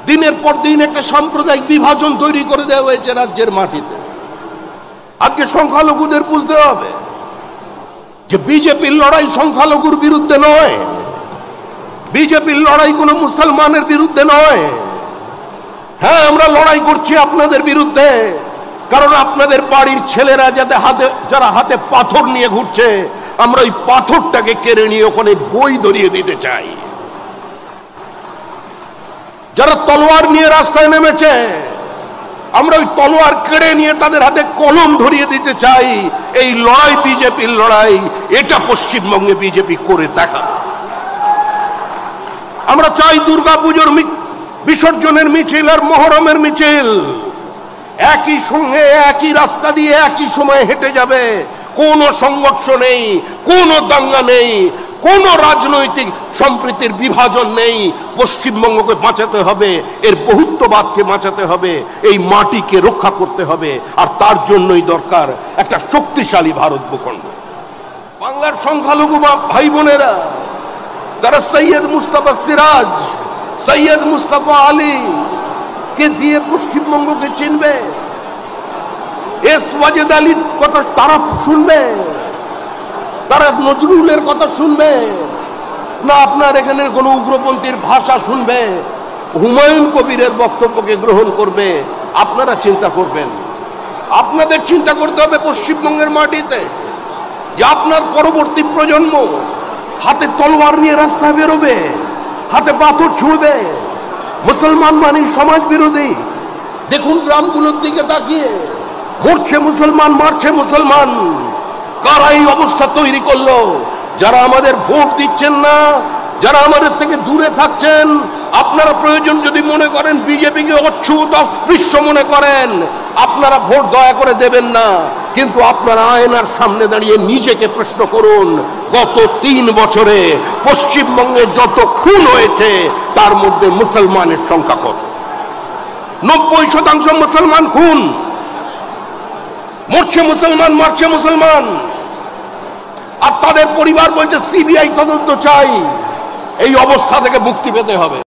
দিনের পর দিন একটা সাম্প্রদায়িক বিভাজন তৈরি করে দেওয়া হয়েছে রাজ্যের মাটিতে। আজকে সংখ্যালঘুদের বুঝতে হবে যে বিজেপির লড়াই সংখ্যালঘুর বিরুদ্ধে নয়, বিজেপির লড়াই কোনো মুসলমানের বিরুদ্ধে নয়। হ্যাঁ, আমরা লড়াই করছি আপনাদের বিরুদ্ধে, কারণ আপনাদের বাড়ির ছেলেরা যারা হাতে পাথর নিয়ে ঘুরছে, আমরা ওই পাথরটাকে কেড়ে নিয়ে ওখানে বই ধরিয়ে দিতে চাই। যারা তলোয়ার নিয়ে রাস্তায় নেমেছে, আমরা ওই তলোয়ার কেড়ে নিয়ে তাদের হাতে কলম ধরিয়ে দিতে চাই। এই লড়াই বিজেপির লড়াই, এটা পশ্চিমবঙ্গে বিজেপি করে দেখা। আমরা চাই দুর্গাপুজোর বিসর্জনের মিছিল আর মহরমের মিছিল একই সঙ্গে একই রাস্তা দিয়ে একই সময়ে হেঁটে যাবে। কোনো সংঘর্ষ নেই, কোনো দাঙ্গা নেই, কোনো রাজনৈতিক সম্প্রীতির বিভাজন নেই। পশ্চিমবঙ্গকে বাঁচাতে হবে, এর বহুত্ববাদকে বাঁচাতে হবে, এই মাটিকে রক্ষা করতে হবে। আর তার জন্যই দরকার একটা শক্তিশালী ভারত ভূখণ্ড। বাংলার সংখ্যালঘু ভাই বোনেরা তারা সৈয়দ মুস্তাফা সিরাজ, সৈয়দ মুস্তাফা আলী কে দিয়ে পশ্চিমবঙ্গকে চিনবে? এস ওয়াজেদ আলীর কথা তারা শুনবে? তারা নজরুলের কথা শুনবে না আপনার এখানে কোন উগ্রপন্থীর ভাষা শুনবে? হুমায়ুন কবিরের বক্তব্যকে গ্রহণ করবে? আপনারা চিন্তা করবেন। আপনাদের চিন্তা করতে হবে পশ্চিমবঙ্গের মাটিতে যে আপনার পরবর্তী প্রজন্ম হাতে তলোয়ার নিয়ে রাস্তায় বেরোবে, হাতে পাথর ছুঁড়বে। মুসলমান মানে সমাজ বিরোধী। দেখুন গ্রামগুলোর দিকে তাকিয়ে, মরছে মুসলমান, মারছে মুসলমান। কারা এই অবস্থা তৈরি করলো? যারা আমাদের ভোট দিচ্ছেন না, যারা আমাদের থেকে দূরে থাকছেন, আপনারা প্রয়োজন যদি মনে করেন বিজেপিকে অচ্ছুত অস্পৃশ্য মনে করেন, আপনারা ভোট দয়া করে দেবেন না। কিন্তু আপনারা আয়নার সামনে দাঁড়িয়ে নিজেকে প্রশ্ন করুন, গত 3 বছরে পশ্চিমবঙ্গে যত খুন হয়েছে তার মধ্যে মুসলমানের সংখ্যা কত? 90% মুসলমান খুন। মরছে মুসলমান, মারছে মুসলমান। আর তাদের পরিবার বলছে সিবিআই তদন্ত চাই। এই অবস্থা থেকে মুক্তি পেতে হবে।